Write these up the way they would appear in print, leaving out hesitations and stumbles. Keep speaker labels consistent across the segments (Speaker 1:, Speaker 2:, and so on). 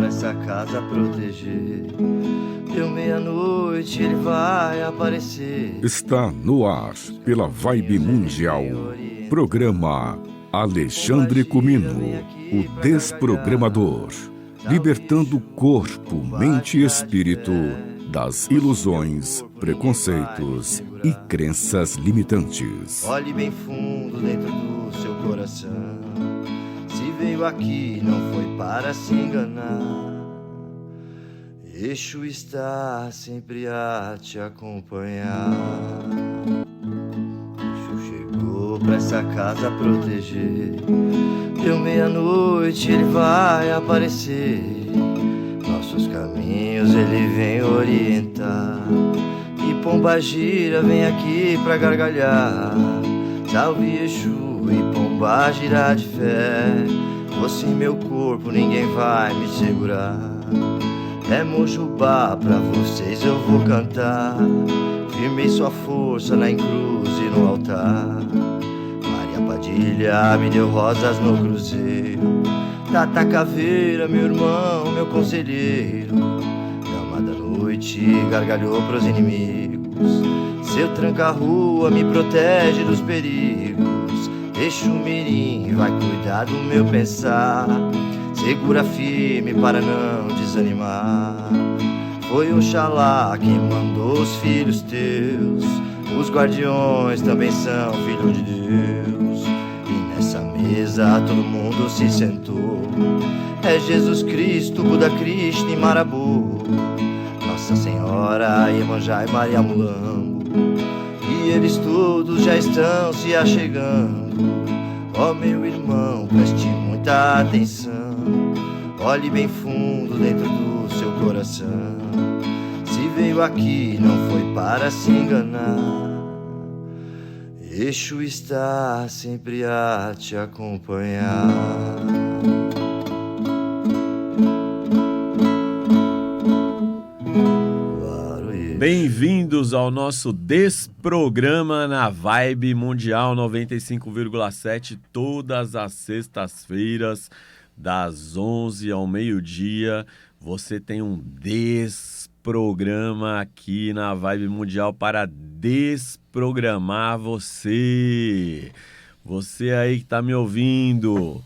Speaker 1: pra essa casa proteger. Deu meia-noite, ele vai aparecer.
Speaker 2: Está no ar, pela Vibe Mundial, programa Alexandre Comino, o Desprogramador, libertando corpo, mente e espírito das ilusões, preconceitos e crenças limitantes.
Speaker 1: Olhe bem fundo dentro do seu coração. Se veio aqui, não foi para se enganar. Exu está sempre a te acompanhar. Exu chegou pra essa casa proteger. Deu meia-noite, ele vai aparecer. Nossos caminhos ele vem orientar. E Pombagira vem aqui pra gargalhar. Salve Exu e Pombagira de fé. Você meu corpo, ninguém vai me segurar. É Mojubá, pra vocês eu vou cantar. Firmei sua força na encruz e no altar. Maria Padilha me deu rosas no cruzeiro. Tata Caveira, meu irmão, meu conselheiro. Dama da noite gargalhou pros inimigos. Seu tranca-rua me protege dos perigos. Exu Mirim vai cuidar do meu pensar. Segura firme para não desanimar. Foi Oxalá quem mandou os filhos teus. Os guardiões também são filhos de Deus. E nessa mesa todo mundo se sentou. É Jesus Cristo, Buda Krishna e Marabu, Nossa Senhora, Iemanjá e Maria Mulambo. E eles todos já estão se achegando. Ó meu irmão, preste muita atenção. Olhe bem fundo dentro do seu coração. Se veio aqui, não foi para se enganar. Exu está sempre a te acompanhar.
Speaker 3: Bem-vindos ao nosso Desprograma na Vibe Mundial 95,7, todas as sextas-feiras, das 11 ao meio-dia. Você tem um Desprograma aqui na Vibe Mundial para desprogramar você. Você aí que tá me ouvindo.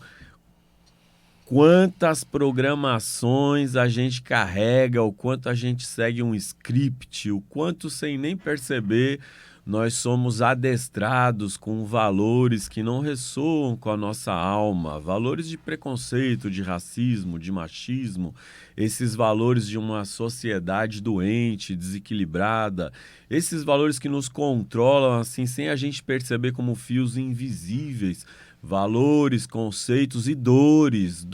Speaker 3: Quantas programações a gente carrega, o quanto a gente segue um script, o quanto sem nem perceber nós somos adestrados com valores que não ressoam com a nossa alma, valores de preconceito, de racismo, de machismo, esses valores de uma sociedade doente, desequilibrada, esses valores que nos controlam assim sem a gente perceber como fios invisíveis. Valores, conceitos e dores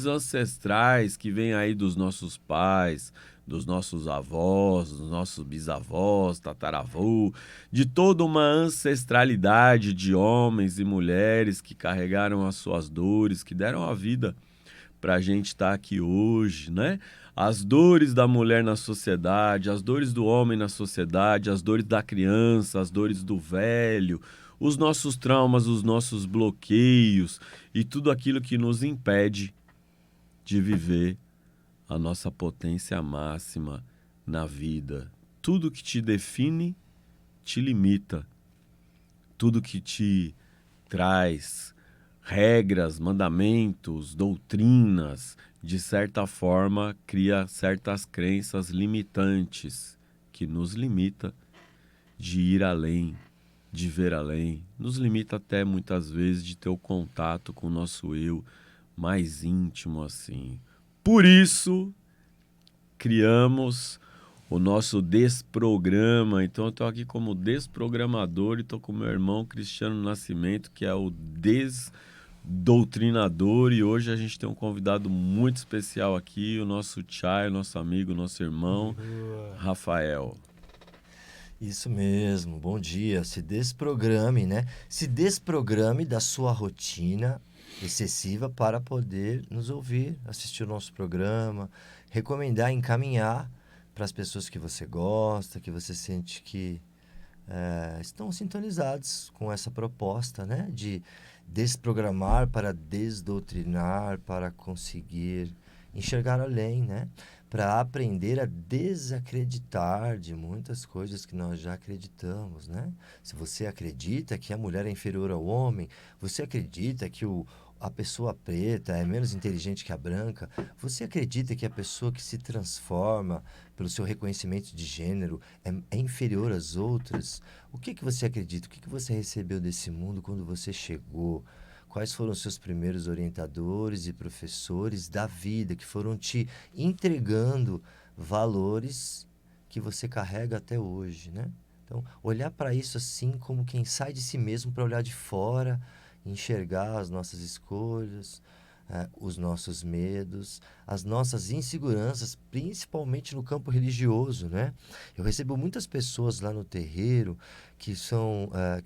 Speaker 3: ancestrais que vêm aí dos nossos pais, dos nossos avós, dos nossos bisavós, tataravô, de toda uma ancestralidade de homens e mulheres que carregaram as suas dores, que deram a vida para a gente estar aqui hoje, né? As dores da mulher na sociedade, as dores do homem na sociedade, as dores da criança, as dores do velho, os nossos traumas, os nossos bloqueios e tudo aquilo que nos impede de viver a nossa potência máxima na vida. Tudo que te define te limita. Tudo que te traz regras, mandamentos, doutrinas, de certa forma cria certas crenças limitantes que nos limita de ir além, de ver além, nos limita até muitas vezes de ter o contato com o nosso eu mais íntimo assim. Por isso, criamos o nosso Desprograma. Então eu estou aqui como desprogramador e estou com meu irmão Cristiano Nascimento, que é o desdoutrinador, e hoje a gente tem um convidado muito especial aqui, o nosso Chay, nosso amigo, nosso irmão, Rafael.
Speaker 1: Isso mesmo, bom dia. Se desprograme, né? Se desprograme da sua rotina excessiva para poder nos ouvir, assistir o nosso programa, recomendar, encaminhar para as pessoas que você gosta, que você sente que estão sintonizados com essa proposta, né? De desprogramar para desdoutrinar, para conseguir enxergar além, né? Para aprender a desacreditar de muitas coisas que nós já acreditamos, né? Se você acredita que a mulher é inferior ao homem, você acredita que a pessoa preta é menos inteligente que a branca, você acredita que a pessoa que se transforma pelo seu reconhecimento de gênero é inferior às outras? O que que você acredita? O que que você recebeu desse mundo quando você chegou? Quais foram os seus primeiros orientadores e professores da vida que foram te entregando valores que você carrega até hoje, né? Então, olhar para isso assim como quem sai de si mesmo para olhar de fora, enxergar as nossas escolhas, os nossos medos, as nossas inseguranças, principalmente no campo religioso, né? Eu recebo muitas pessoas lá no terreiro que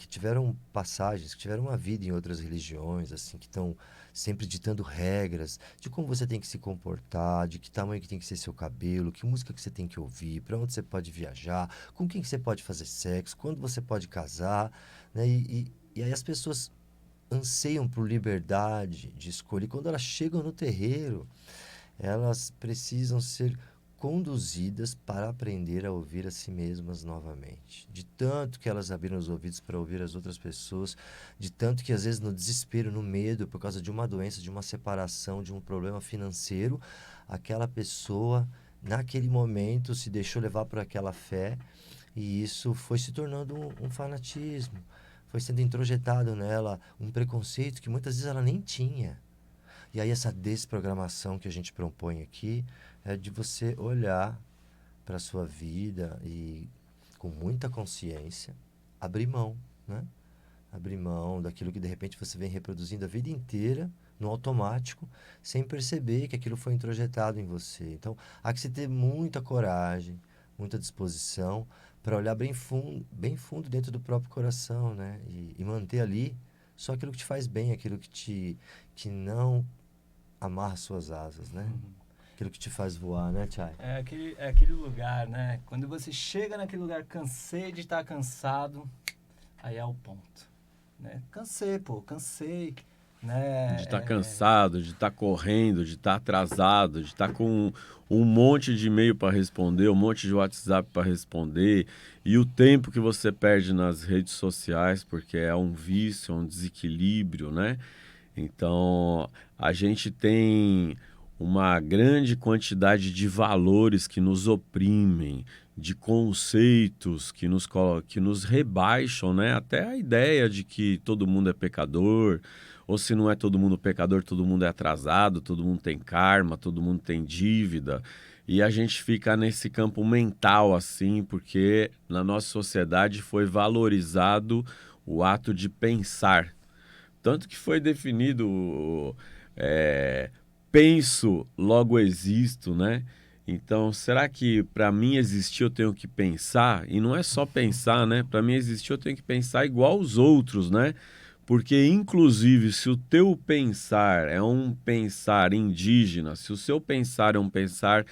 Speaker 1: tiveram passagens, que tiveram uma vida em outras religiões, assim, que estão sempre ditando regras de como você tem que se comportar, de que tamanho que tem que ser seu cabelo, que música que você tem que ouvir, para onde você pode viajar, com quem que você pode fazer sexo, quando você pode casar, né? E aí as pessoas anseiam por liberdade de escolha. E quando elas chegam no terreiro, elas precisam ser conduzidas para aprender a ouvir a si mesmas novamente. De tanto que elas abriram os ouvidos para ouvir as outras pessoas, de tanto que às vezes no desespero, no medo, por causa de uma doença, de uma separação, de um problema financeiro, aquela pessoa, naquele momento, se deixou levar por aquela fé e isso foi se tornando um fanatismo. Foi sendo introjetado nela um preconceito que muitas vezes ela nem tinha. E aí essa desprogramação que a gente propõe aqui é de você olhar para a sua vida e, com muita consciência, abrir mão, né? Abrir mão daquilo que de repente você vem reproduzindo a vida inteira, no automático, sem perceber que aquilo foi introjetado em você. Então, há que se ter muita coragem, muita disposição para olhar bem fundo dentro do próprio coração, né? E manter ali só aquilo que te faz bem, aquilo que não amarra suas asas, né? Aquilo que te faz voar, né, Chay?
Speaker 4: É aquele lugar, né? Quando você chega naquele lugar, cansei de estar cansado, aí é o ponto, né? Cansei, né?
Speaker 3: De estar cansado, de estar correndo, de estar atrasado, de estar com um monte de e-mail para responder, um monte de WhatsApp para responder, e o tempo que você perde nas redes sociais, porque é um vício, é um desequilíbrio, né? Então, a gente tem uma grande quantidade de valores que nos oprimem, de conceitos que nos rebaixam, né? Até a ideia de que todo mundo é pecador, ou se não é todo mundo pecador, todo mundo é atrasado, todo mundo tem karma, todo mundo tem dívida. E a gente fica nesse campo mental assim, porque na nossa sociedade foi valorizado o ato de pensar. Tanto que foi definido, penso, logo existo, né? Então, será que para mim existir eu tenho que pensar? E não é só pensar, né? Para mim existir eu tenho que pensar igual os outros, né? Porque, inclusive, se o teu pensar é um pensar indígena, se o seu pensar é um pensar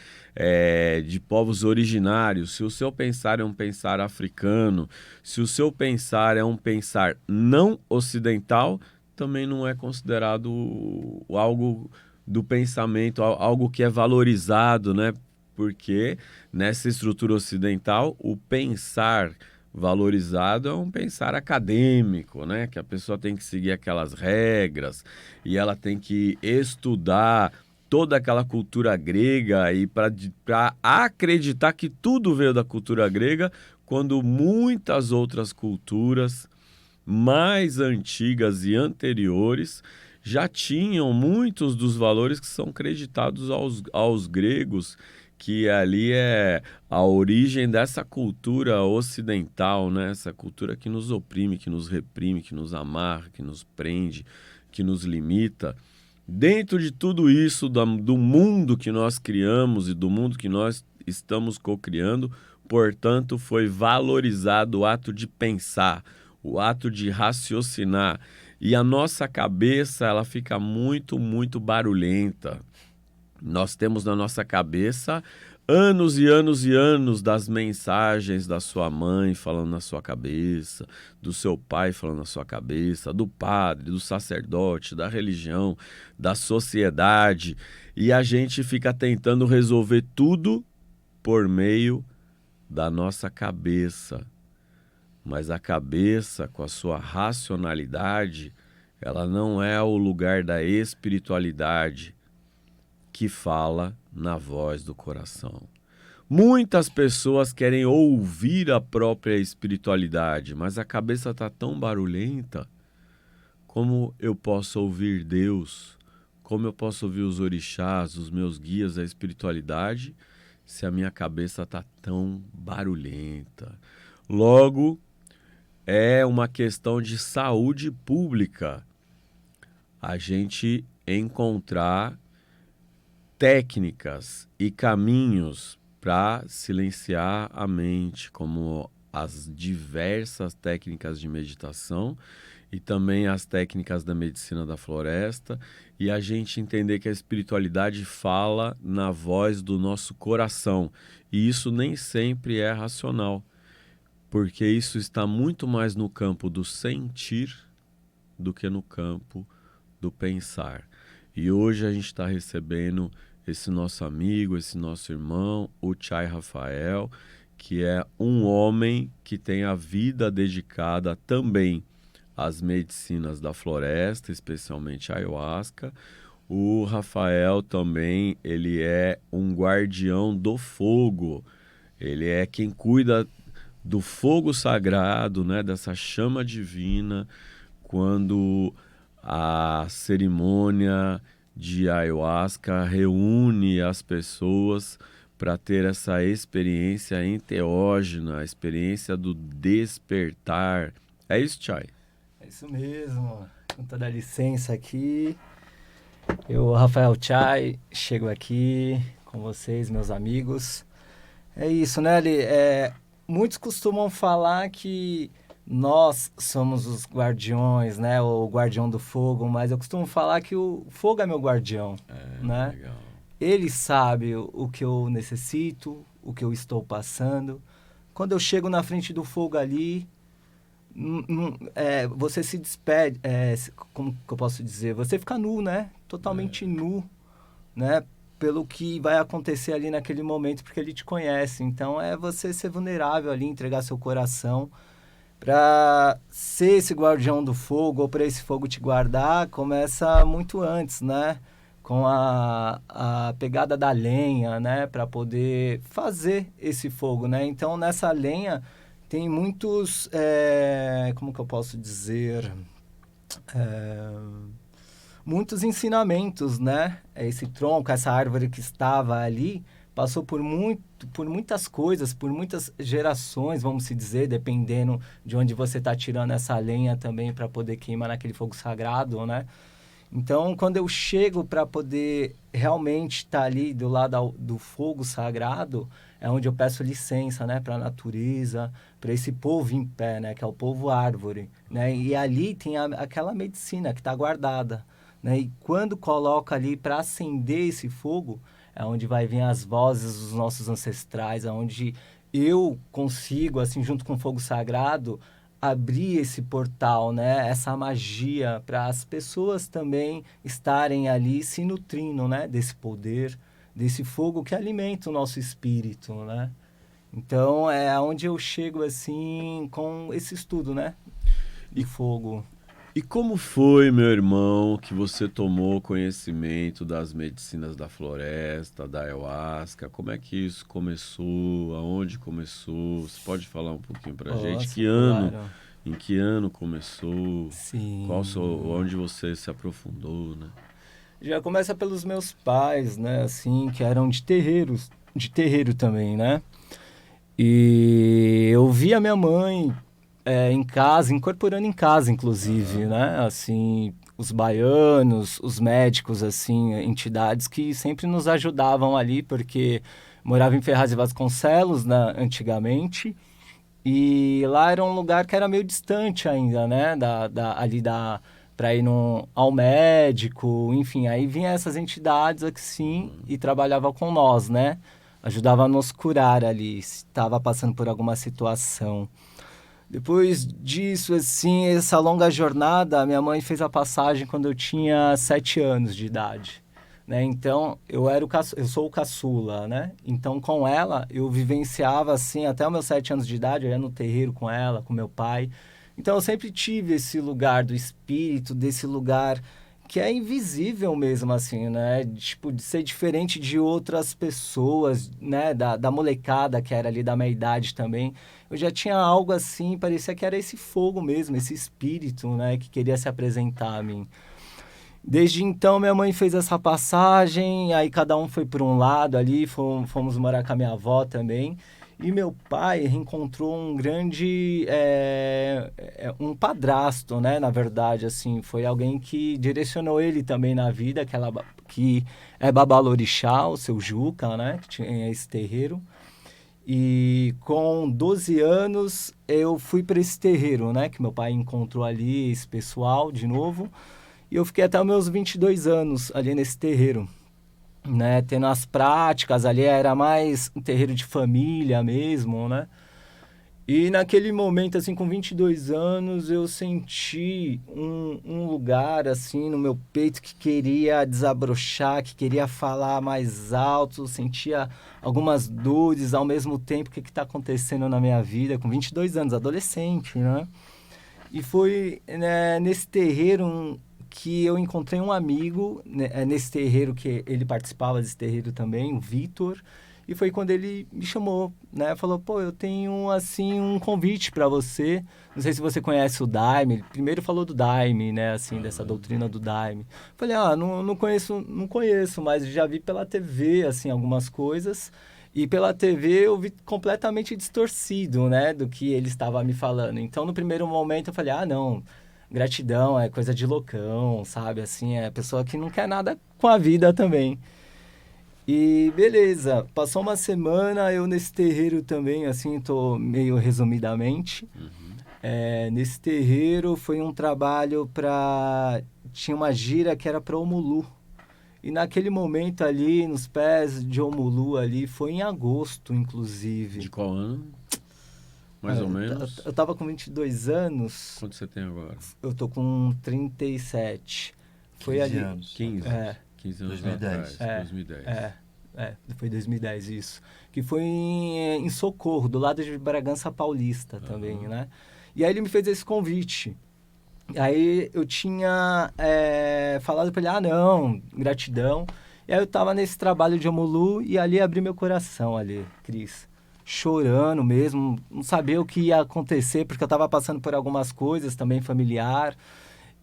Speaker 3: de povos originários, se o seu pensar é um pensar africano, se o seu pensar é um pensar não ocidental, também não é considerado algo do pensamento, algo que é valorizado, né? Porque nessa estrutura ocidental, o pensar valorizado é um pensar acadêmico, né? Que a pessoa tem que seguir aquelas regras e ela tem que estudar toda aquela cultura grega e para acreditar que tudo veio da cultura grega, quando muitas outras culturas mais antigas e anteriores já tinham muitos dos valores que são creditados aos gregos, que ali é a origem dessa cultura ocidental, né? Essa cultura que nos oprime, que nos reprime, que nos amarra, que nos prende, que nos limita. Dentro de tudo isso, do mundo que nós criamos e do mundo que nós estamos cocriando, portanto, foi valorizado o ato de pensar, o ato de raciocinar. E a nossa cabeça, ela fica muito, muito barulhenta. Nós temos na nossa cabeça anos e anos e anos das mensagens da sua mãe falando na sua cabeça, do seu pai falando na sua cabeça, do padre, do sacerdote, da religião, da sociedade, e a gente fica tentando resolver tudo por meio da nossa cabeça. Mas a cabeça, com a sua racionalidade, ela não é o lugar da espiritualidade que fala na voz do coração. Muitas pessoas querem ouvir a própria espiritualidade, mas a cabeça está tão barulhenta. Como eu posso ouvir Deus? Como eu posso ouvir os orixás, os meus guias da espiritualidade, se a minha cabeça está tão barulhenta? Logo, é uma questão de saúde pública a gente encontrar técnicas e caminhos para silenciar a mente, como as diversas técnicas de meditação e também as técnicas da medicina da floresta, e a gente entender que a espiritualidade fala na voz do nosso coração, e isso nem sempre é racional, porque isso está muito mais no campo do sentir do que no campo do pensar. E hoje a gente está recebendo esse nosso amigo, esse nosso irmão, o Chay Rafael, que é um homem que tem a vida dedicada também às medicinas da floresta, especialmente a ayahuasca. O Rafael também, ele é um guardião do fogo. Ele é quem cuida do fogo sagrado, né, dessa chama divina, quando a cerimônia de ayahuasca reúne as pessoas para ter essa experiência enteógena, a experiência do despertar. É isso, Chay?
Speaker 4: É isso mesmo. Com toda a licença aqui, eu, Rafael Chay, chego aqui com vocês, meus amigos. É isso, né, Ali? Muitos costumam falar que nós somos os guardiões, né? O guardião do fogo, mas eu costumo falar que o fogo é meu guardião, né?
Speaker 3: Legal.
Speaker 4: Ele sabe o que eu necessito, o que eu estou passando. Quando eu chego na frente do fogo ali, você se despede, como que eu posso dizer? Você fica nu, né? Totalmente nu, né? Pelo que vai acontecer ali naquele momento, porque ele te conhece. Então, é você ser vulnerável ali, entregar seu coração para ser esse guardião do fogo, ou para esse fogo te guardar, começa muito antes, né? Com a pegada da lenha, né? Para poder fazer esse fogo, né? Então, nessa lenha tem muitos, como que eu posso dizer? Muitos ensinamentos, né? Esse tronco, essa árvore que estava ali, passou por muitas coisas, por muitas gerações, vamos se dizer, dependendo de onde você está tirando essa lenha também para poder queimar naquele fogo sagrado, né? Então, quando eu chego para poder realmente estar ali do lado do fogo sagrado, é onde eu peço licença, né, para a natureza, para esse povo em pé, né, que é o povo árvore, né? E ali tem aquela medicina que está guardada, né? E quando coloca ali para acender esse fogo, é onde vai vir as vozes dos nossos ancestrais, é onde eu consigo, assim, junto com o fogo sagrado, abrir esse portal, né? Essa magia para as pessoas também estarem ali se nutrindo, né? Desse poder, desse fogo que alimenta o nosso espírito, né? Então, é onde eu chego, assim, com esse estudo, né? E fogo.
Speaker 3: E como foi, meu irmão, que você tomou conhecimento das medicinas da floresta, da ayahuasca? Como é que isso começou? Aonde começou? Você pode falar um pouquinho pra gente? Que ano?
Speaker 4: Claro.
Speaker 3: Em que ano começou?
Speaker 4: Sim.
Speaker 3: Onde você se aprofundou, né?
Speaker 4: Já começa pelos meus pais, né? Assim, que eram de terreiro também, né? E eu vi a minha mãe em casa, incorporando em casa, inclusive, né? Assim, os baianos, os médicos, assim, entidades que sempre nos ajudavam ali, porque morava em Ferraz de Vasconcelos, né, antigamente, e lá era um lugar que era meio distante ainda, né? Para ir ao médico, enfim, aí vinha essas entidades aqui sim e trabalhava com nós, né? ajudava a nos curar ali, se estava passando por alguma situação. Depois disso, assim, essa longa jornada, minha mãe fez a passagem quando eu tinha 7 anos de idade, né? Então, eu sou o caçula, né? Então, com ela, eu vivenciava, assim, até os meus 7 anos de idade, eu ia no terreiro com ela, com meu pai. Então, eu sempre tive esse lugar do espírito, desse lugar que é invisível mesmo, assim, né? Tipo, de ser diferente de outras pessoas, né? Da molecada que era ali da minha idade também. Eu já tinha algo assim, parecia que era esse fogo mesmo, esse espírito, né? Que queria se apresentar a mim. Desde então, minha mãe fez essa passagem, aí cada um foi por um lado ali, fomos morar com a minha avó também. E meu pai reencontrou um grande, um padrasto, né? Na verdade, assim, foi alguém que direcionou ele também na vida, que é Babalorixá, o seu Juca, né? Que tinha esse terreiro. E com 12 anos, eu fui para esse terreiro, né? Que meu pai encontrou ali, esse pessoal, de novo. E eu fiquei até os meus 22 anos ali nesse terreiro, né? Tendo as práticas ali, era mais um terreiro de família mesmo, né? E naquele momento, assim, com 22 anos, eu senti um lugar, assim, no meu peito que queria desabrochar, que queria falar mais alto, sentia algumas dores ao mesmo tempo. O que está acontecendo na minha vida? Com 22 anos, adolescente, né? E foi, né, nesse terreiro que eu encontrei um amigo, né, nesse terreiro, que ele participava desse terreiro também, o Vitor. E foi quando ele me chamou, né? Falou, pô, eu tenho, assim, um convite para você. Não sei se você conhece o Daime. Ele primeiro falou do Daime, né? Assim, dessa doutrina do Daime. Falei, não conheço, mas já vi pela TV, assim, algumas coisas. E pela TV eu vi completamente distorcido, né? Do que ele estava me falando. Então, no primeiro momento, eu falei, não, gratidão, é coisa de loucão, sabe? Assim, é pessoa que não quer nada com a vida também. E beleza, passou uma semana, eu nesse terreiro também, assim, tô meio resumidamente. Nesse terreiro foi um trabalho tinha uma gira que era para Omulu. E naquele momento ali, nos pés de Omulu ali, foi em agosto, inclusive.
Speaker 3: De qual ano? Mais ou menos?
Speaker 4: Eu tava com 22 anos.
Speaker 3: Quanto você tem agora?
Speaker 4: Eu tô com 37. Foi
Speaker 1: 15
Speaker 4: ali.
Speaker 1: anos.
Speaker 3: 15.
Speaker 4: É.
Speaker 3: 15 anos
Speaker 1: 2010.
Speaker 3: atrás. 2010.
Speaker 4: Foi 2010 isso. Que foi em Socorro, do lado de Bragança Paulista também, né? E aí ele me fez esse convite. Aí eu tinha falado pra ele, não, gratidão. E aí eu tava nesse trabalho de Omulu e ali abri meu coração ali, Cris. Chorando mesmo, não sabia o que ia acontecer, porque eu tava passando por algumas coisas também familiar.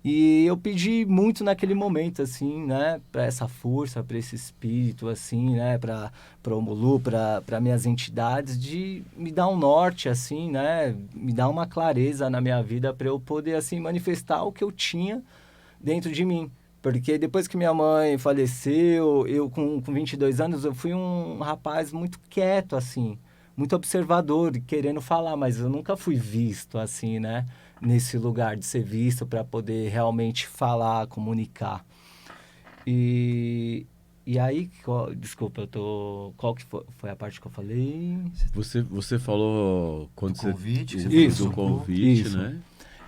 Speaker 4: E eu pedi muito naquele momento, assim, né, para essa força, para esse espírito, assim, né, para o Omulu, para minhas entidades, de me dar um norte, assim, né, me dar uma clareza na minha vida para eu poder, assim, manifestar o que eu tinha dentro de mim. Porque depois que minha mãe faleceu, eu com 22 anos, eu fui um rapaz muito quieto, assim, muito observador, querendo falar, mas eu nunca fui visto, assim, né, nesse lugar de ser visto para poder realmente falar, comunicar. E aí, desculpa, qual que foi a parte que eu falei?
Speaker 3: Você falou quando
Speaker 1: do convite,
Speaker 3: você
Speaker 1: você
Speaker 3: fez o convite,
Speaker 4: isso,
Speaker 3: né?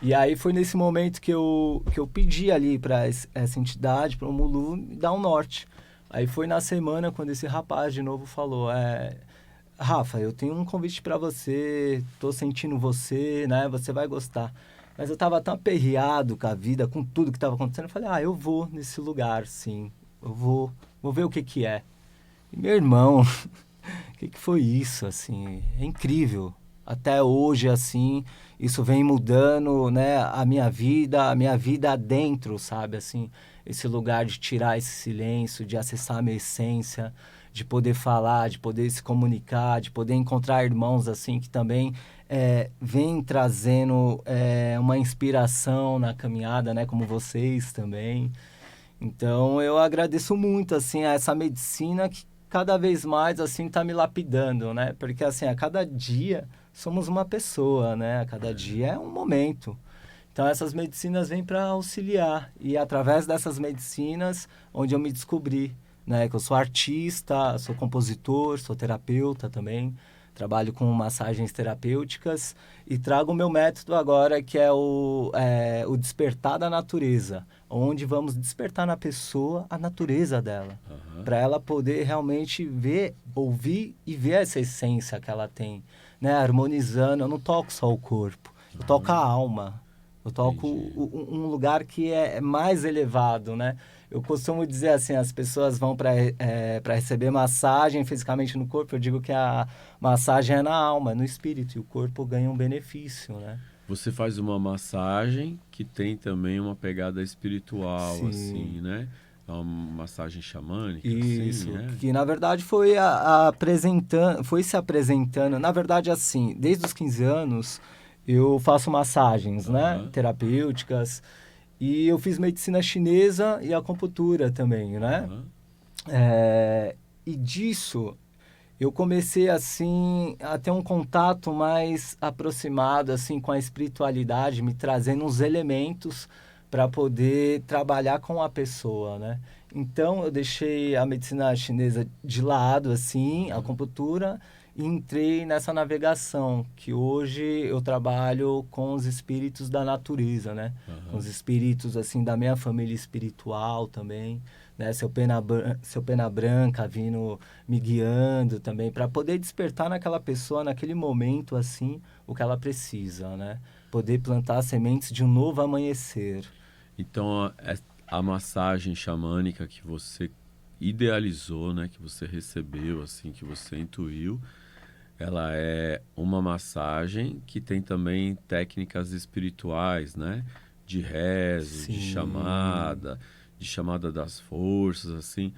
Speaker 4: E aí foi nesse momento que eu pedi ali para essa entidade, para o Omulu, me dar um norte. Aí foi na semana quando esse rapaz de novo falou, Rafa, eu tenho um convite para você, tô sentindo você, né? Você vai gostar. Mas eu tava tão aperreado com a vida, com tudo que tava acontecendo, eu falei, eu vou nesse lugar, sim. Eu vou ver o que que é. E meu irmão, o que foi isso, assim? É incrível. Até hoje, assim, isso vem mudando, né? A minha vida adentro, sabe? Assim, esse lugar de tirar esse silêncio, de acessar a minha essência, de poder falar, de poder se comunicar, de poder encontrar irmãos, assim, que também vêm trazendo uma inspiração na caminhada, né? Como vocês também. Então, eu agradeço muito, assim, a essa medicina que cada vez mais, assim, tá me lapidando, né? Porque, assim, a cada dia somos uma pessoa, né? A cada dia é um momento. Então, essas medicinas vêm para auxiliar. E através dessas medicinas, onde eu me descobri, né? Que eu sou artista, sou compositor, sou terapeuta também. Trabalho com massagens terapêuticas e trago o meu método agora, que é o despertar da natureza, onde vamos despertar na pessoa a natureza dela, para ela poder realmente ver, ouvir e ver essa essência que ela tem, né? Harmonizando. Eu não toco só o corpo, eu toco a alma, eu toco um lugar que é mais elevado, né? Eu costumo dizer assim, as pessoas vão para receber massagem fisicamente no corpo, eu digo que a massagem é na alma, no espírito, e o corpo ganha um benefício, né?
Speaker 3: Você faz uma massagem que tem também uma pegada espiritual,
Speaker 4: Sim.
Speaker 3: assim, né? É uma massagem xamânica,
Speaker 4: Isso,
Speaker 3: assim, é?
Speaker 4: que na verdade foi foi se apresentando, na verdade assim, desde os 15 anos eu faço massagens, né, terapêuticas, e eu fiz medicina chinesa e acupuntura também, né? E disso eu comecei assim a ter um contato mais aproximado assim com a espiritualidade, me trazendo uns elementos para poder trabalhar com a pessoa, né? Então eu deixei a medicina chinesa de lado assim, a acupuntura, e entrei nessa navegação, que hoje eu trabalho com os espíritos da natureza, né? Com os espíritos assim da minha família espiritual também, né? Seu pena branca vindo me guiando também, para poder despertar naquela pessoa, naquele momento assim, o que ela precisa, né? Poder plantar sementes de um novo amanhecer.
Speaker 3: Então, a massagem xamânica que você idealizou, né, que você recebeu, assim, que você intuiu, ela é uma massagem que tem também técnicas espirituais, né? De rezo,
Speaker 4: Sim.
Speaker 3: de chamada das forças, assim.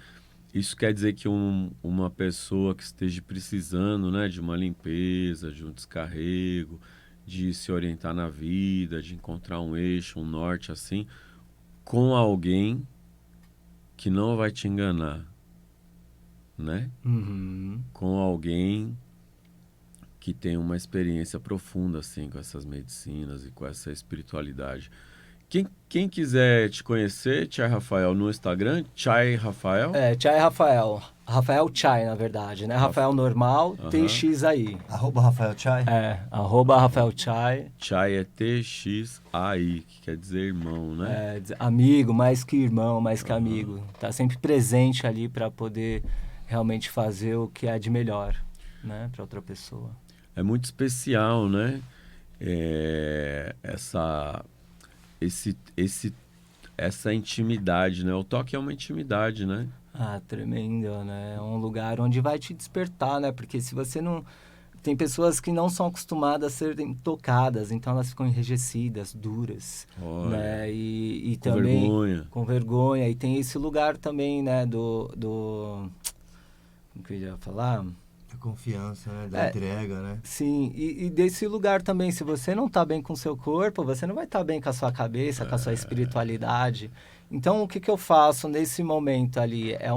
Speaker 3: Isso quer dizer que uma pessoa que esteja precisando, né, de uma limpeza, de um descarrego, de se orientar na vida, de encontrar um eixo, um norte, assim, com alguém que não vai te enganar, né? Com alguém que tem uma experiência profunda, assim, com essas medicinas e com essa espiritualidade. Quem quiser te conhecer, Chay Rafael, no Instagram, Chay Rafael?
Speaker 4: Chay Rafael. Rafael Chay, na verdade, né? Rafael normal, TX aí.
Speaker 1: @Rafael Chay.
Speaker 4: @Rafael Chay.
Speaker 3: Chay é TXAI, que quer dizer irmão, né?
Speaker 4: Amigo, mais que irmão, mais que amigo. Tá sempre presente ali para poder realmente fazer o que é de melhor, né? Para outra pessoa.
Speaker 3: É muito especial, né? Essa intimidade, né? O toque é uma intimidade, né?
Speaker 4: Tremendo, né? É um lugar onde vai te despertar, né? Porque se você não... Tem pessoas que não são acostumadas a serem tocadas, então elas ficam enrijecidas, duras, né? E
Speaker 3: com
Speaker 4: também...
Speaker 3: vergonha.
Speaker 4: Com vergonha. E tem esse lugar também, né? Como que eu ia falar?
Speaker 1: A confiança, né? Da entrega, né?
Speaker 4: Sim, e desse lugar também, se você não tá bem com o seu corpo, você não vai estar bem com a sua cabeça, com a sua espiritualidade. Então, o que eu faço nesse momento ali? É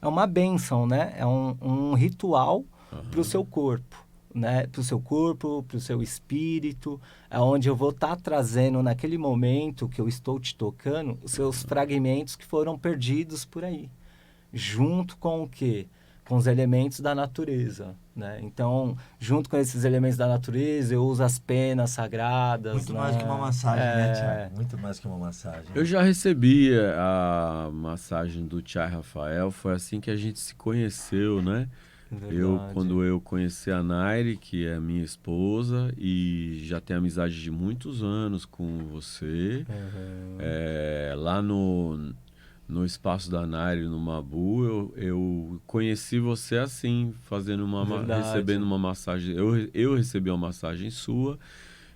Speaker 4: uma bênção, né? É um ritual para o seu corpo, né? Para o seu corpo, para o seu espírito, é onde eu vou estar trazendo naquele momento que eu estou te tocando, os seus fragmentos que foram perdidos por aí. Junto com o quê? Com os elementos da natureza, né? Então, junto com esses elementos da natureza, eu uso as penas sagradas.
Speaker 1: Muito
Speaker 4: né?
Speaker 1: mais que uma massagem, né, Thiago? Muito mais que uma massagem.
Speaker 3: Eu já recebi a massagem do Chay Rafael, foi assim que a gente se conheceu, né? Quando eu conheci a Nairi, que é minha esposa, e já tenho amizade de muitos anos com você, lá no espaço da Nairi, no Mabu, eu conheci você assim, recebendo uma massagem. Eu recebi uma massagem sua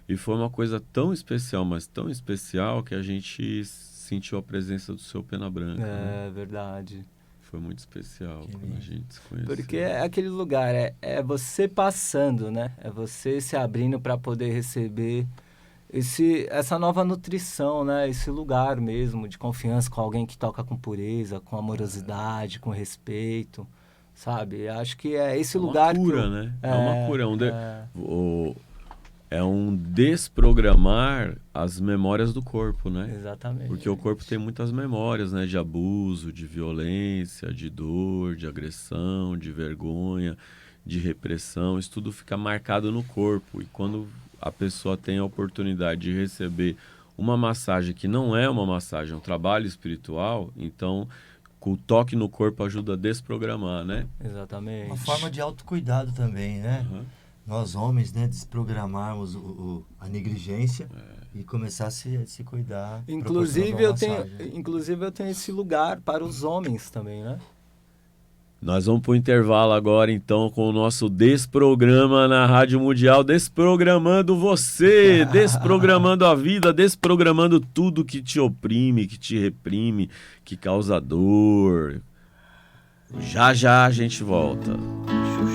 Speaker 3: e foi uma coisa tão especial, mas tão especial, que a gente sentiu a presença do seu pena branca. né?
Speaker 4: Verdade.
Speaker 3: Foi muito especial quando a gente se conheceu.
Speaker 4: Porque é aquele lugar, é você passando, né? É você se abrindo para poder receber essa nova nutrição, né? Esse lugar mesmo de confiança com alguém que toca com pureza, com amorosidade, com respeito, sabe? Acho que é esse lugar
Speaker 3: uma cura,
Speaker 4: que
Speaker 3: né? É uma cura. é um desprogramar as memórias do corpo, né?
Speaker 4: Exatamente.
Speaker 3: Porque o corpo tem muitas memórias, né? De abuso, de violência, de dor, de agressão, de vergonha, de repressão. Isso tudo fica marcado no corpo. E quando a pessoa tem a oportunidade de receber uma massagem que não é uma massagem, é um trabalho espiritual, então o toque no corpo ajuda a desprogramar, né?
Speaker 4: Exatamente.
Speaker 1: Uma forma de autocuidado também, né?
Speaker 3: Uhum.
Speaker 1: Nós homens, né, desprogramarmos a negligência e começar a se cuidar.
Speaker 4: Inclusive eu tenho esse lugar para os homens também, né?
Speaker 3: Nós vamos para o intervalo agora, então, com o nosso Desprograma na Rádio Mundial, desprogramando você, desprogramando a vida, desprogramando tudo que te oprime, que te reprime, que causa dor. Já já a gente volta.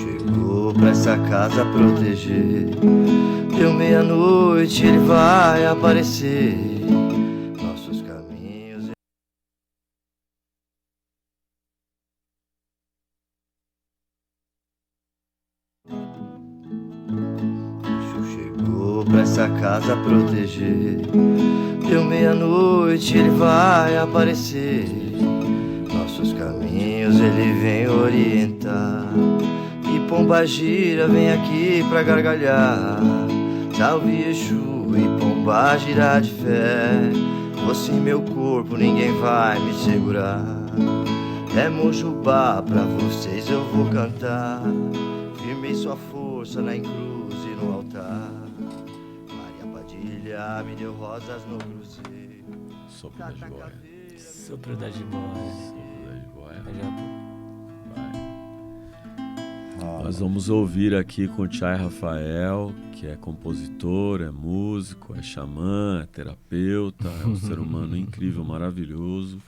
Speaker 1: Chegou pra essa casa proteger. Deu meia-noite, ele vai aparecer. Nossos caminhos. Chegou pra essa casa proteger. Deu meia-noite, ele vai aparecer. Nossos caminhos ele vem orientar. E Pombagira vem aqui pra gargalhar. Salve Exu e Pombagira de fé. Você em meu corpo, ninguém vai me segurar. É Mojubá, pra vocês eu vou cantar. Firmei sua força na encruz e no altar. Maria Padilha me deu rosas no cruzeiro.
Speaker 3: Sopro da jiboia.
Speaker 4: Sopro da jiboia.
Speaker 3: Sopro da jiboia.
Speaker 4: Vai.
Speaker 3: Nós vamos ouvir aqui com o Chay Rafael, que é compositor, é músico, é xamã, é terapeuta, é um ser humano incrível, maravilhoso.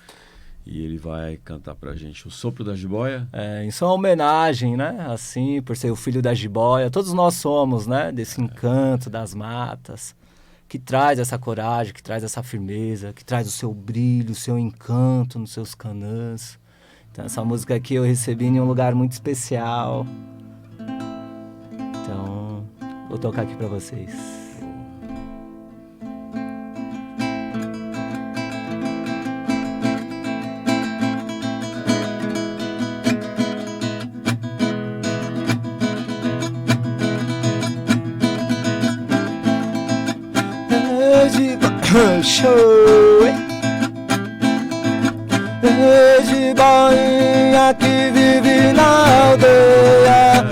Speaker 3: E ele vai cantar pra gente o Sopro da Jiboia.
Speaker 4: Isso é uma homenagem, né? Assim, por ser o filho da jiboia. Todos nós somos, né? Desse encanto das matas, que traz essa coragem, que traz essa firmeza, que traz o seu brilho, o seu encanto nos seus canãs. Então, essa música aqui eu recebi em um lugar muito especial. Então, vou tocar aqui pra vocês. Show, de boinha que vive na aldeia,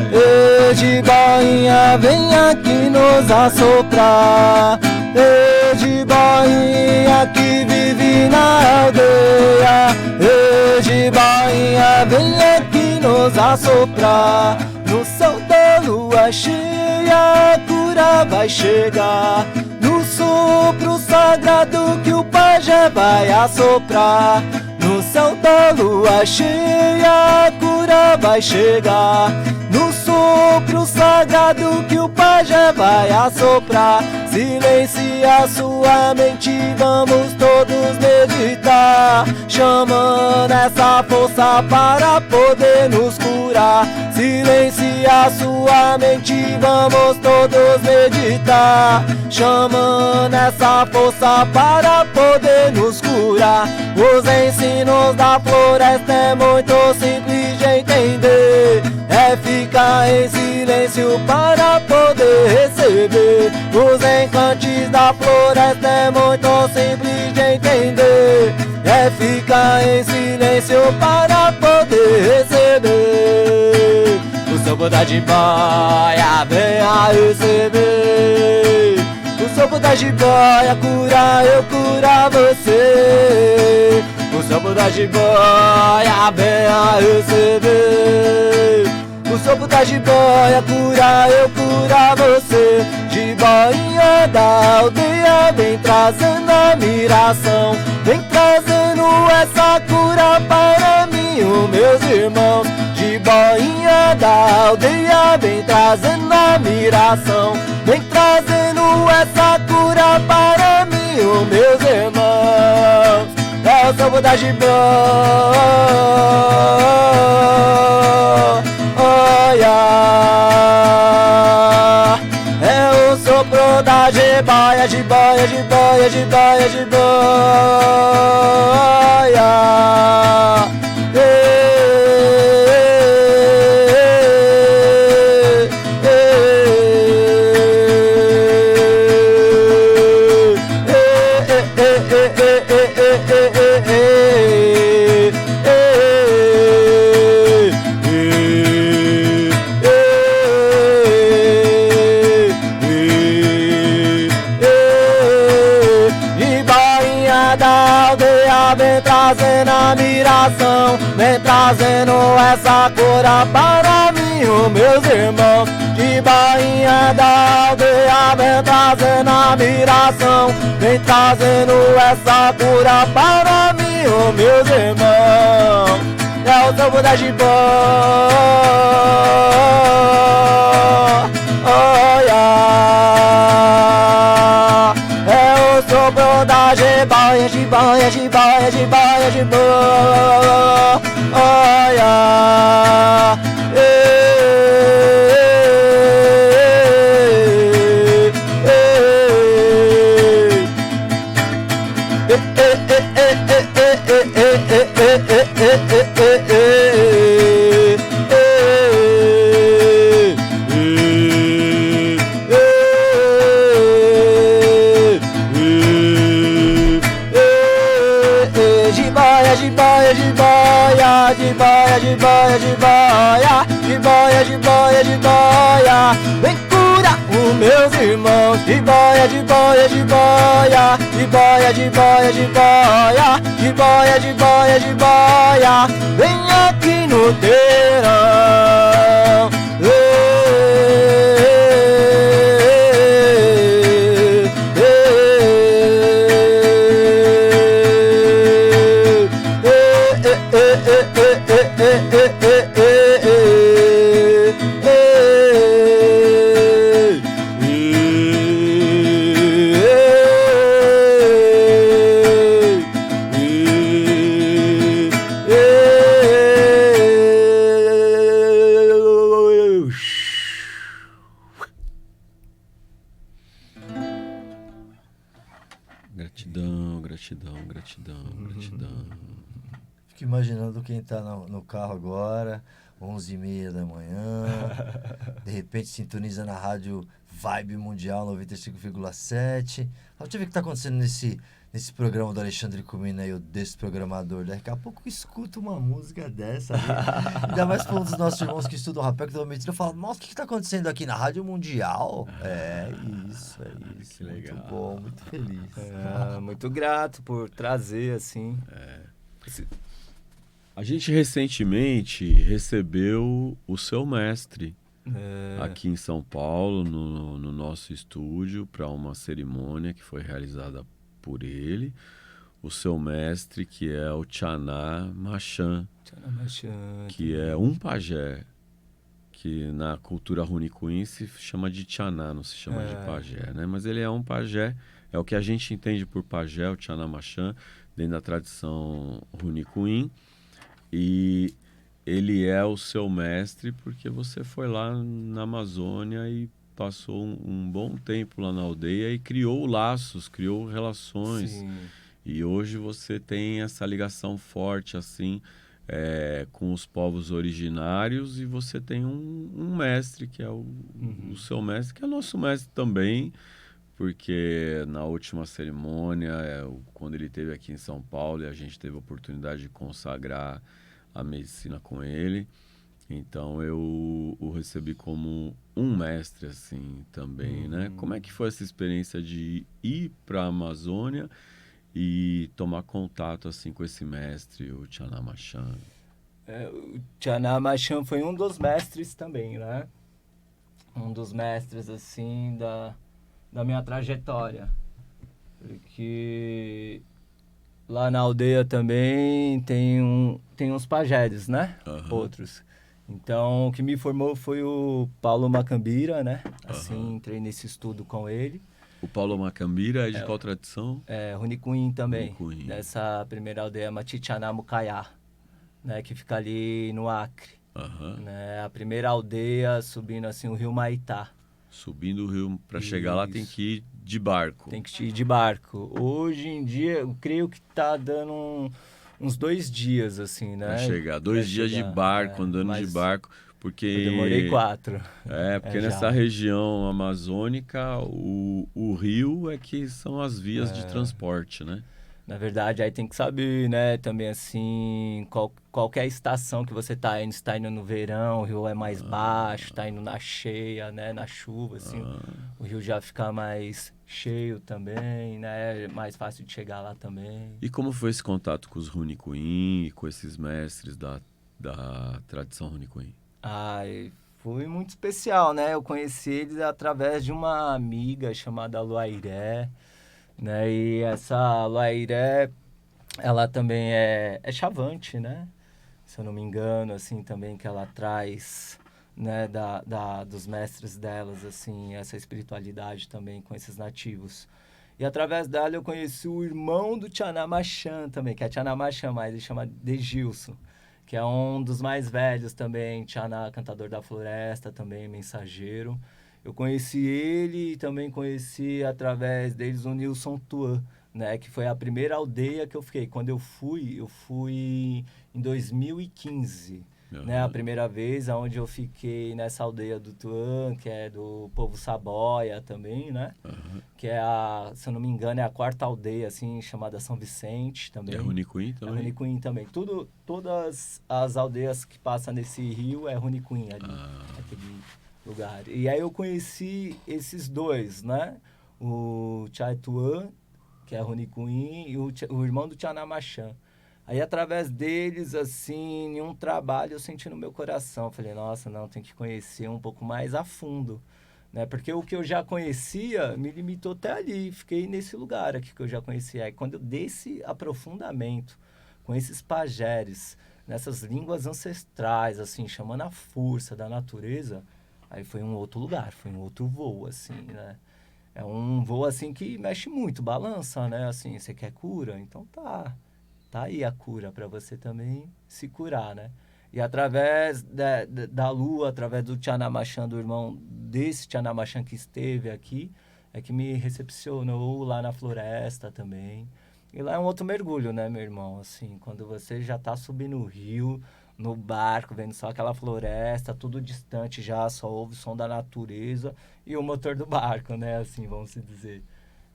Speaker 4: de boinha vem aqui nos assoprar, de boinha que vive na aldeia, de boinha vem aqui nos assoprar. No céu da lua cheia a cura vai chegar, no sopro sagrado que o pajé vai assoprar. No céu da lua cheia a cura vai chegar, no sopro sagrado que o pajé vai assoprar. Silencia sua mente, vamos todos meditar, chamando essa força para poder nos curar. Silencia sua mente, vamos todos meditar, chamando essa força para poder nos curar. Os ensinos da floresta é muito simples de entender, é ficar em silêncio para poder receber. Os encantes da floresta é muito simples de entender, é ficar em silêncio para poder receber. O sopro da jiboia vem a receber, o sopro da jiboia cura, eu cura você. O sopro da jiboia vem a receber, o sopro da jiboia cura, eu cura você. Jiboinha da aldeia vem trazendo admiração, vem trazendo essa cura para mim, os meus irmãos. Jiboinha da aldeia vem trazendo admiração, vem trazendo essa cura para mim, os meus irmãos. É o sopro da jiboia, olha, é o sopro jiboia, jiboia, jiboia. Vem trazendo a miração, vem trazendo essa cura para mim, os meus irmãos. De Bainha da aldeia, vem trazendo a miração, vem trazendo essa cura para mim, os meus irmãos. É o sopro da Gibó, é o sopro da jiboia, jiboia, jiboia, jiboia, jiboia. Jiboia, jiboia, jiboia, jiboia, jiboia, jiboia, jiboia, jiboia, vem curar os meus irmãos. Jiboia, jiboia, jiboia, jiboia, jiboia, jiboia, jiboia, jiboia, jiboia, vem aqui no terão.
Speaker 3: Gratidão, gratidão, gratidão, gratidão.
Speaker 1: Fico imaginando quem tá no carro agora, 11h30 da manhã, de repente sintoniza na rádio Vibe Mundial 95,7. Deixa eu ver o que tá acontecendo nesse programa do Alexandre Comino aí, o Desprogramador. Daqui a pouco eu escuto uma música dessa. Ainda mais para um dos nossos irmãos que estudam rapé, que estão me fala, nossa, o que tá acontecendo aqui na Rádio Mundial? É isso.
Speaker 3: Que legal.
Speaker 1: Muito bom, muito feliz.
Speaker 4: Muito grato por trazer, assim.
Speaker 3: A gente recentemente recebeu o seu mestre aqui em São Paulo, no nosso estúdio, para uma cerimônia que foi realizada por ele. O seu mestre, que é o Tchaná Machan, que é um pajé, que na cultura runicuim se chama de Tchaná, não se chama de pajé, né? Mas ele é um pajé, é o que a gente entende por pajé, o Tchaná Machan, dentro da tradição runicuim. E ele é o seu mestre porque você foi lá na Amazônia e passou um bom tempo lá na aldeia e criou laços, criou relações.
Speaker 4: Sim.
Speaker 3: E hoje você tem essa ligação forte, assim, com os povos originários, e você tem um mestre, que é o seu mestre, que é nosso mestre também, porque na última cerimônia, quando ele esteve aqui em São Paulo, e a gente teve a oportunidade de consagrar a medicina com ele, então eu o recebi como um mestre, assim, também, né? Como é que foi essa experiência de ir para a Amazônia e tomar contato, assim, com esse mestre, o Tchaná Machan?
Speaker 4: O Tchaná Machan foi um dos mestres também, né? Um dos mestres, assim, da minha trajetória. Porque lá na aldeia também tem uns pajés, né? Outros. Então, o que me formou foi o Paulo Macambira, né? Assim, entrei nesse estudo com ele.
Speaker 3: O Paulo Macambira é de qual tradição?
Speaker 4: Runicuim também.
Speaker 3: Runicuim.
Speaker 4: Dessa primeira aldeia, Matichaná Mucaiá, né? Que fica ali no Acre. Né? A primeira aldeia subindo assim o rio Maitá.
Speaker 3: Subindo o rio para chegar lá tem que ir de barco.
Speaker 4: Tem que ir de barco. Hoje em dia, eu creio que tá dando uns 2 dias, assim, né?
Speaker 3: Para chegar. 2 dias de barco, andando de barco. Porque
Speaker 4: eu demorei 4.
Speaker 3: Porque nessa região amazônica, o rio é que são as vias de transporte, né?
Speaker 4: Na verdade, aí tem que saber, né, também assim, qual que é a estação que você tá indo, se tá indo no verão, o rio é mais baixo, tá indo na cheia, né, na chuva, assim, o rio já fica mais cheio também, né, mais fácil de chegar lá também.
Speaker 3: E como foi esse contato com os Rune Queen e com esses mestres da tradição Rune Queen?
Speaker 4: Foi muito especial, né, eu conheci eles através de uma amiga chamada Luairé, né? E essa Luairé, ela também é chavante, né? Se eu não me engano, assim, também que ela traz, né, dos mestres delas, assim, essa espiritualidade também com esses nativos. E através dela eu conheci o irmão do Tchanamachan também, que é Tchanamachan, mas ele chama de Gilson, que é um dos mais velhos também, Tchaná, cantador da floresta também, mensageiro. Eu conheci ele e também conheci através deles o Nilson Tuan, né? Que foi a primeira aldeia que eu fiquei. Quando eu fui em 2015, né? A primeira vez onde eu fiquei nessa aldeia do Tuan, que é do povo Saboia também, né? Que é se eu não me engano, é a 4ª aldeia, assim, chamada São Vicente também.
Speaker 3: É Rune Queen também?
Speaker 4: É Rune Queen também. Todas as aldeias que passam nesse rio é Rune Queen ali, aquele lugar. E aí eu conheci esses dois, né? O Chai Tuan, que é Rune Queen, e o irmão do Tchanamachan. Aí, através deles, assim, em um trabalho, eu senti no meu coração. Falei, nossa, não, tem que conhecer um pouco mais a fundo, né? Porque o que eu já conhecia me limitou até ali. Fiquei nesse lugar aqui que eu já conhecia. Aí, quando eu dei esse aprofundamento com esses pajés, nessas línguas ancestrais, assim, chamando a força da natureza, aí foi um outro lugar, foi um outro voo, assim, né? É um voo, assim, que mexe muito, balança, né? Assim, você quer cura? Então tá aí a cura para você também se curar, né? E através da lua, através do Tchanamachan, do irmão desse Tchanamachan que esteve aqui, é que me recepcionou lá na floresta também. E lá é um outro mergulho, né, meu irmão? Assim, quando você já tá subindo o rio, no barco, vendo só aquela floresta, tudo distante já, só ouve o som da natureza e o motor do barco, né? Assim, vamos se dizer.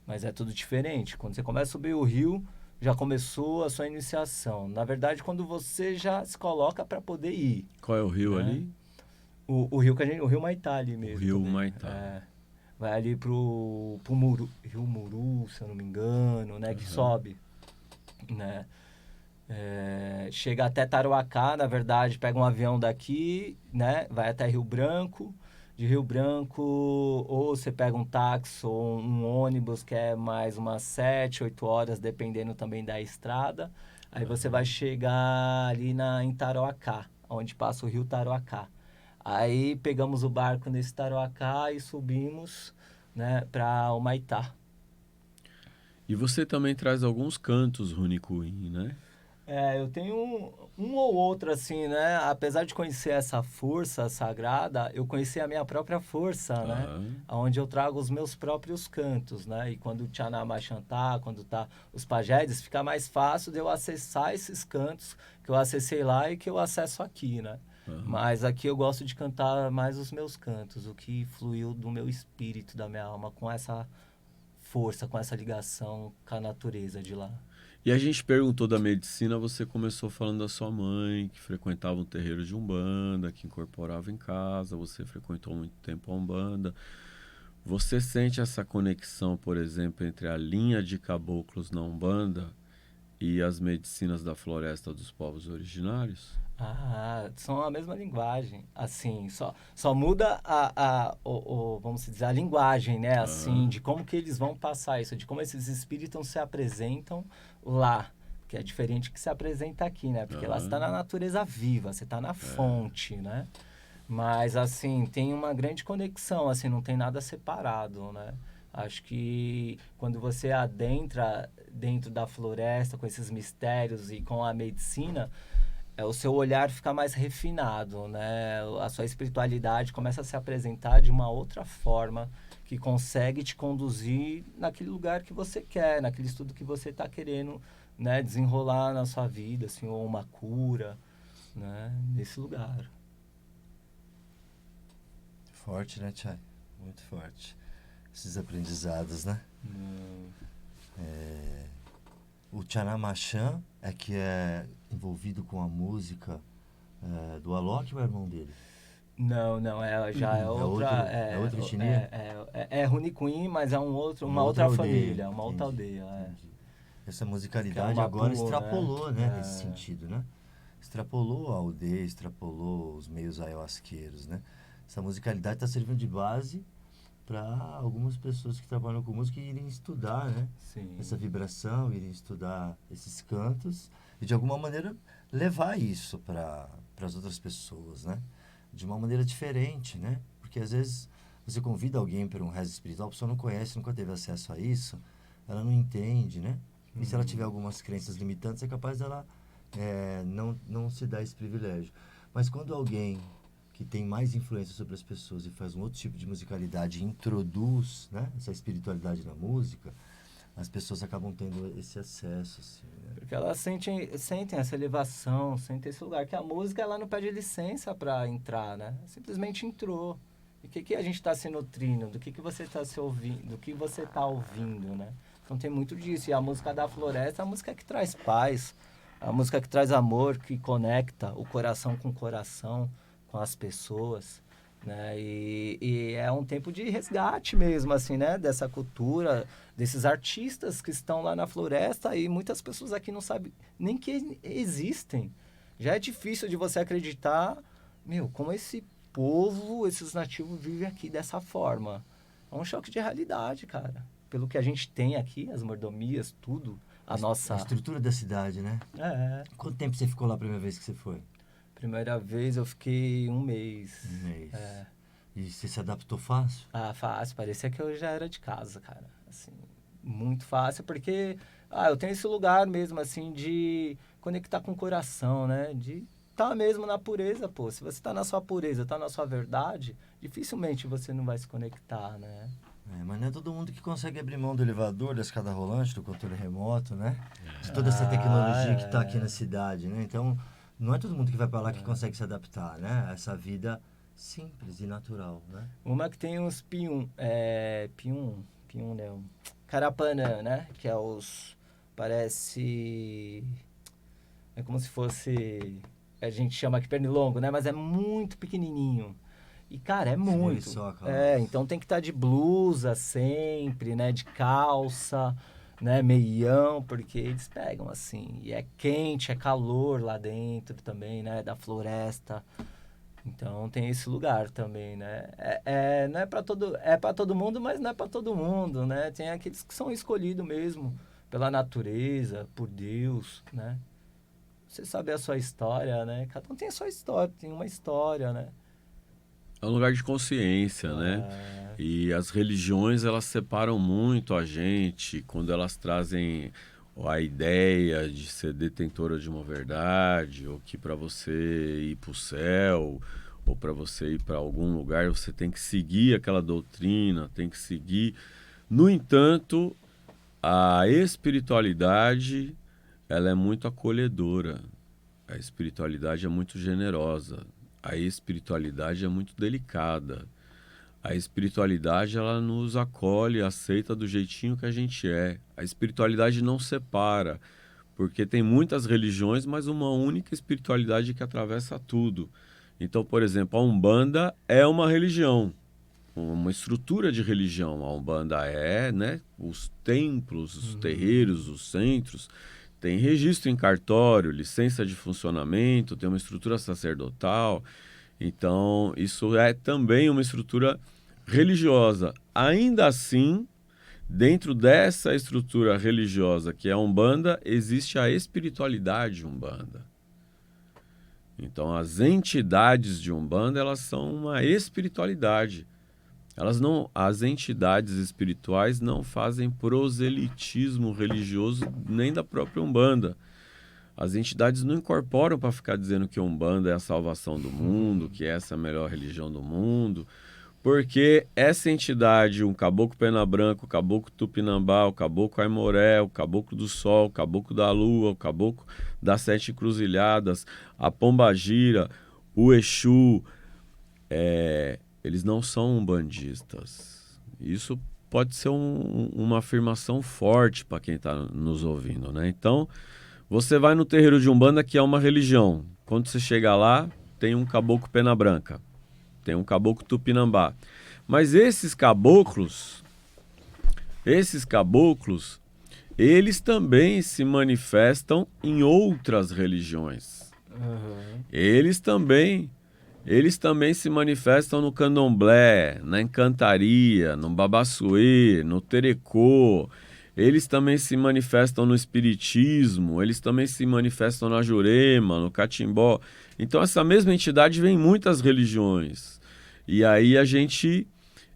Speaker 4: Mas é tudo diferente. Quando você começa a subir o rio, já começou a sua iniciação. Na verdade, quando você já se coloca para poder ir.
Speaker 3: Qual é o rio, né, ali?
Speaker 4: O rio o rio Maitá ali mesmo.
Speaker 3: O rio
Speaker 4: também.
Speaker 3: Maitá.
Speaker 4: Vai ali pro rio Muru, se eu não me engano, né? Que sobe, né? Chega até Taruacá, na verdade, pega um avião daqui, né? Vai até Rio Branco. De Rio Branco, ou você pega um táxi ou um ônibus, que é mais umas 7, 8 horas, dependendo também da estrada. Aí você vai chegar ali em Taruacá, onde passa o rio Taruacá. Aí pegamos o barco nesse Taruacá e subimos, né, para o Maitá.
Speaker 3: E você também traz alguns cantos Rune Queen, né?
Speaker 4: Eu tenho um ou outro, assim, né? Apesar de conhecer essa força sagrada, eu conheci a minha própria força, né? Onde eu trago os meus próprios cantos, né? E quando o Tchanamachan quando tá os pajés, fica mais fácil de eu acessar esses cantos que eu acessei lá e que eu acesso aqui, né? Mas aqui eu gosto de cantar mais os meus cantos, o que fluiu do meu espírito, da minha alma, com essa força, com essa ligação com a natureza de lá.
Speaker 3: E a gente perguntou da medicina, você começou falando da sua mãe, que frequentava um terreiro de Umbanda, que incorporava em casa, você frequentou muito tempo a Umbanda. Você sente essa conexão, por exemplo, entre a linha de caboclos na Umbanda e as medicinas da floresta dos povos originários?
Speaker 4: São a mesma linguagem, assim, só muda vamos dizer, a linguagem, né, assim, de como que eles vão passar isso, de como esses espíritos se apresentam lá, que é diferente que se apresenta aqui, né, porque lá você está na natureza viva, você está na fonte, né, mas, assim, tem uma grande conexão, assim, não tem nada separado, né. Acho que quando você adentra dentro da floresta com esses mistérios e com a medicina, o seu olhar fica mais refinado, né? A sua espiritualidade começa a se apresentar de uma outra forma que consegue te conduzir naquele lugar que você quer, naquele estudo que você está querendo, né, desenrolar na sua vida, assim, ou uma cura, né, nesse lugar.
Speaker 1: Forte, né, Chay? Muito forte. Esses aprendizados, né? O Tchanamachan é que é envolvido com a música do Alok ou é o irmão dele?
Speaker 4: Não, já é outra...
Speaker 1: É outra etnia?
Speaker 4: É Runi Queen, mas é uma outra família, uma outra aldeia.
Speaker 1: Essa musicalidade
Speaker 4: Que é
Speaker 1: agora
Speaker 4: Mapu,
Speaker 1: extrapolou, né? Nesse sentido, né? Extrapolou a aldeia, extrapolou os meios ayahuasqueiros, né? Essa musicalidade está servindo de base para algumas pessoas que trabalham com música irem estudar, né?
Speaker 4: Sim.
Speaker 1: Essa vibração, irem estudar esses cantos e de alguma maneira levar isso para as outras pessoas, né? De uma maneira diferente, né? Porque às vezes você convida alguém para um rezo espiritual, a pessoa não conhece, nunca teve acesso a isso, ela não entende, né? E se ela tiver algumas crenças limitantes, é capaz dela não se dar esse privilégio. Mas quando alguém que tem mais influência sobre as pessoas e faz um outro tipo de musicalidade, introduz, né, essa espiritualidade na música, as pessoas acabam tendo esse acesso, assim, né?
Speaker 4: Porque elas sentem essa elevação, sentem esse lugar, que a música ela não pede licença para entrar, né? Simplesmente entrou. E o que a gente está se nutrindo? Do que você está se ouvindo? Do que você está ouvindo, né? Então tem muito disso. E a música da floresta é a música que traz paz, a música que traz amor, que conecta o coração com o coração, com as pessoas, né? E é um tempo de resgate mesmo, assim, né? Dessa cultura, desses artistas que estão lá na floresta e muitas pessoas aqui não sabem nem que existem. Já é difícil de você acreditar, como esse povo, esses nativos vivem aqui dessa forma. É um choque de realidade, cara. Pelo que a gente tem aqui, as mordomias, tudo, a
Speaker 1: estrutura da cidade, né? Quanto tempo você ficou lá a primeira vez que você foi?
Speaker 4: Primeira vez eu fiquei 1 mês.
Speaker 1: 1 mês. E você se adaptou fácil?
Speaker 4: Fácil. Parecia que eu já era de casa, cara. Assim, muito fácil, porque eu tenho esse lugar mesmo, assim, de conectar com o coração, né? De estar mesmo na pureza, pô. Se você está na sua pureza, está na sua verdade, dificilmente você não vai se conectar, né?
Speaker 1: Mas não é todo mundo que consegue abrir mão do elevador, da escada rolante, do controle remoto, né? De toda essa tecnologia que está aqui na cidade, né? Então, não é todo mundo que vai para lá que consegue se adaptar, né? A essa vida simples e natural, né?
Speaker 4: Uma que tem uns pium, né? Carapanã, né? Que é parece... É como se fosse... A gente chama aqui pernilongo, né? Mas é muito pequenininho. E, cara, é muito. Então tem que estar de blusa sempre, né? De calça, né? Meião, porque eles pegam, assim. E é quente, é calor lá dentro também, né? Da floresta. Então tem esse lugar também, né? Não é para todo mundo, mas não é para todo mundo, né? Tem aqueles que são escolhidos mesmo pela natureza, por Deus, né? Você sabe a sua história, né? Cada um tem a sua história, tem uma história, né?
Speaker 3: É um lugar de consciência, né? E as religiões, elas separam muito a gente quando elas trazem a ideia de ser detentora de uma verdade, ou que para você ir para o céu, ou para você ir para algum lugar, você tem que seguir aquela doutrina, tem que seguir. No entanto, a espiritualidade, ela é muito acolhedora. A espiritualidade é muito generosa. A espiritualidade é muito delicada. A espiritualidade, ela nos acolhe, aceita do jeitinho que a gente é. A espiritualidade não separa, porque tem muitas religiões, mas uma única espiritualidade que atravessa tudo. Então, por exemplo, a Umbanda é uma religião, uma estrutura de religião. A Umbanda né, os templos, os terreiros, os centros, tem registro em cartório, licença de funcionamento, tem uma estrutura sacerdotal. Então, isso é também uma estrutura religiosa. Ainda assim, dentro dessa estrutura religiosa que é a Umbanda, existe a espiritualidade Umbanda. Então, as entidades de Umbanda, elas são uma espiritualidade. As entidades espirituais não fazem proselitismo religioso nem da própria Umbanda. As entidades não incorporam para ficar dizendo que a Umbanda é a salvação do mundo, que essa é a melhor religião do mundo, porque essa entidade, um caboclo pena branca, o caboclo tupinambá, o caboclo aimoré, o caboclo do sol, o caboclo da lua, o caboclo das 7 encruzilhadas, a pombagira, o Exu, eles não são umbandistas. Isso pode ser uma afirmação forte para quem está nos ouvindo, né? Então, você vai no terreiro de Umbanda, que é uma religião. Quando você chega lá, tem um caboclo pena branca, tem um caboclo tupinambá. Mas esses caboclos, eles também se manifestam em outras religiões.
Speaker 4: Uhum.
Speaker 3: Eles também se manifestam no candomblé, na encantaria, no babassuê, no terecô. Eles também se manifestam no espiritismo, eles também se manifestam na jurema, no catimbó. Então essa mesma entidade vem em muitas religiões. E aí a gente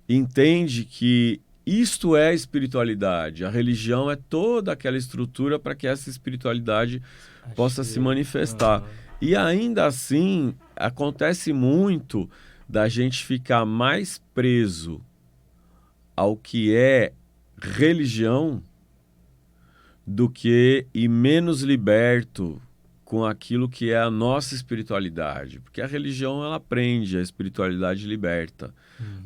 Speaker 3: entende que isto é espiritualidade. A religião é toda aquela estrutura para que essa espiritualidade possa se manifestar.
Speaker 4: Uhum.
Speaker 3: E ainda assim, acontece muito da gente ficar mais preso ao que é religião do que e menos liberto com aquilo que é a nossa espiritualidade. Porque a religião, ela prende, a espiritualidade liberta.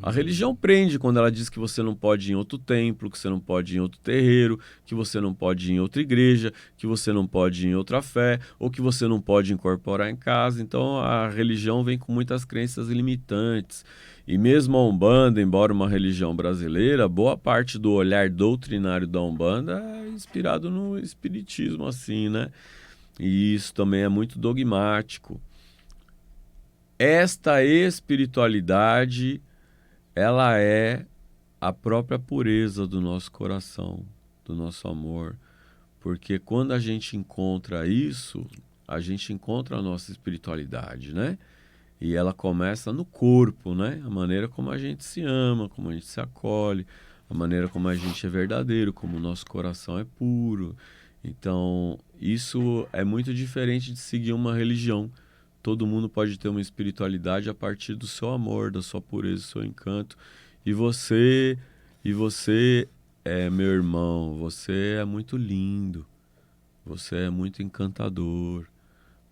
Speaker 3: A religião prende quando ela diz que você não pode ir em outro templo, que você não pode ir em outro terreiro, que você não pode ir em outra igreja, que você não pode ir em outra fé, ou que você não pode incorporar em casa. Então a religião vem com muitas crenças limitantes. E mesmo a Umbanda, embora uma religião brasileira, boa parte do olhar doutrinário da Umbanda é inspirado no espiritismo, assim, né? E isso também é muito dogmático. Esta espiritualidade, ela é a própria pureza do nosso coração, do nosso amor. Porque quando a gente encontra isso, a gente encontra a nossa espiritualidade, né? E ela começa no corpo, né? A maneira como a gente se ama, como a gente se acolhe, a maneira como a gente é verdadeiro, como o nosso coração é puro. Então, isso é muito diferente de seguir uma religião. Todo mundo pode ter uma espiritualidade a partir do seu amor, da sua pureza, do seu encanto. E você, meu irmão, você é muito lindo. Você é muito encantador.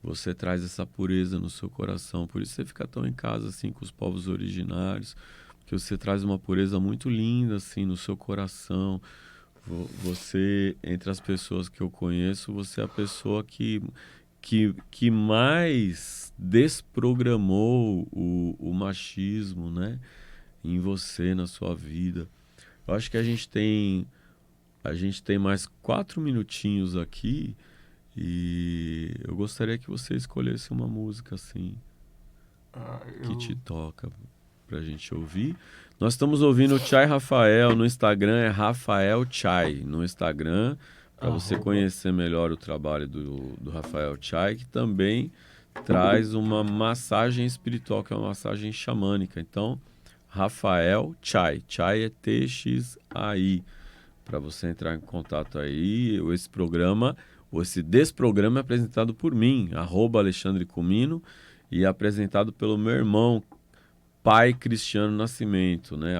Speaker 3: Você traz essa pureza no seu coração. Por isso você fica tão em casa assim com os povos originários. Porque você traz uma pureza muito linda assim no seu coração. Você, entre as pessoas que eu conheço, você é a pessoa que mais desprogramou o machismo, né? Em você, na sua vida. Eu acho que a gente tem mais 4 minutinhos aqui e eu gostaria que você escolhesse uma música assim que te toca pra gente ouvir. Nós estamos ouvindo o Chai Rafael no Instagram, é Rafael Chai no Instagram, para você conhecer melhor o trabalho do Rafael Chai, que também traz uma massagem espiritual, que é uma massagem xamânica. Então, Rafael Chai, Chai é TXAI, para você entrar em contato aí. Esse desprograma é apresentado por mim, @AlexandreComino, e apresentado pelo meu irmão, Pai Cristiano Nascimento, né?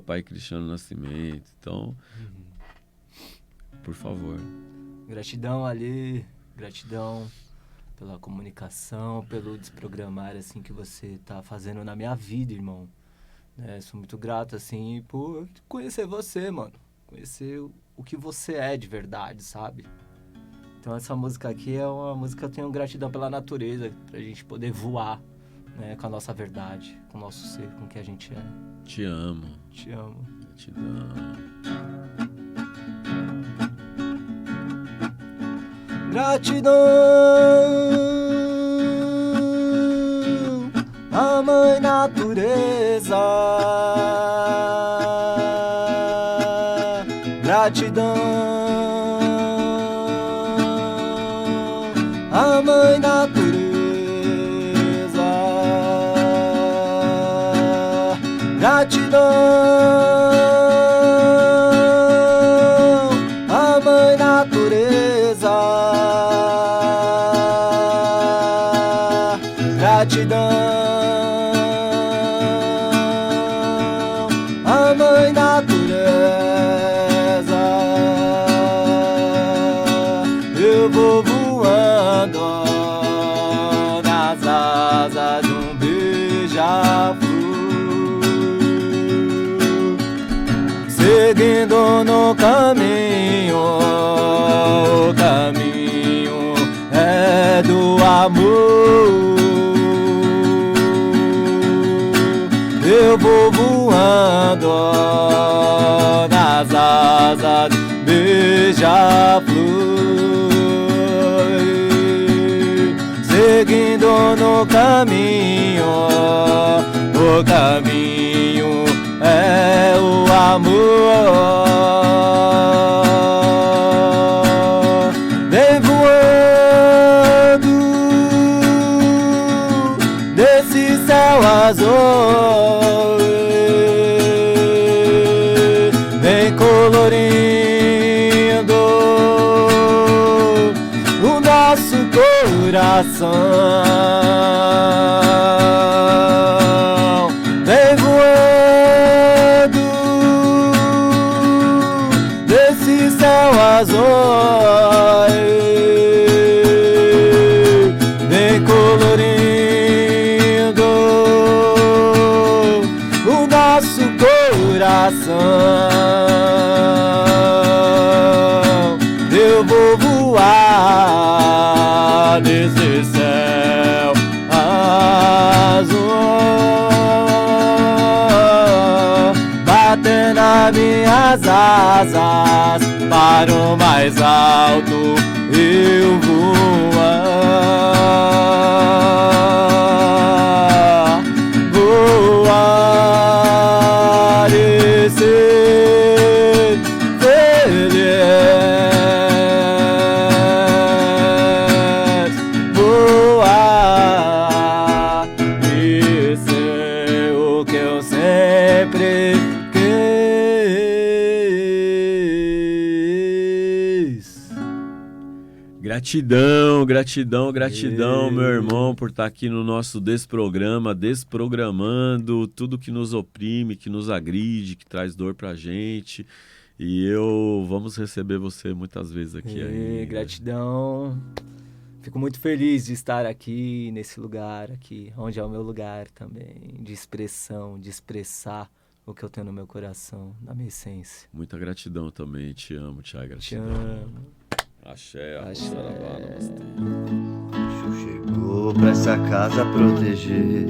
Speaker 3: @Pai Cristiano Nascimento. Então, por favor.
Speaker 4: Gratidão, Ali. Gratidão pela comunicação, pelo desprogramar, assim, que você tá fazendo na minha vida, irmão. Sou muito grato, assim, por conhecer você, mano. Conhecer o que você é de verdade, sabe? Então, essa música aqui é uma música que eu tenho gratidão pela natureza, pra gente poder voar, né, com a nossa verdade, com o nosso ser, com o que a gente é.
Speaker 3: Te amo.
Speaker 4: Te amo.
Speaker 3: Gratidão.
Speaker 4: Gratidão à Mãe Natureza. Gratidão à Mãe Natureza. Gratidão à Mãe Natureza. gratidão à Mãe Natureza. Eu vou voando nas asas de um beija-flor, seguindo no caminho, o caminho é do amor. Eu vou voando nas asas de um beija-flor, seguindo no caminho, o caminho é o amor. Vem voando desse céu azul, vem colorindo o nosso coração. Vem voando desse céu azul, vem colorindo o nosso coração. Eu vou voar nesse céu azul, bater nas minhas asas para o mais alto eu voar, voar e ser feliz, voar e ser o que eu sempre quis.
Speaker 3: Gratidão, gratidão, gratidão, meu irmão, por estar aqui no nosso Desprograma, desprogramando tudo que nos oprime, que nos agride, que traz dor pra gente. E vamos receber você muitas vezes aqui ainda.
Speaker 4: Gratidão. Fico muito feliz de estar aqui, nesse lugar aqui, onde é o meu lugar também, de expressão, de expressar o que eu tenho no meu coração, na minha essência.
Speaker 3: Muita gratidão também, te amo, Thiago, gratidão.
Speaker 4: Te amo.
Speaker 3: Axé,
Speaker 4: Axé.
Speaker 3: saravá, namastê.
Speaker 1: Exu chegou pra essa casa proteger.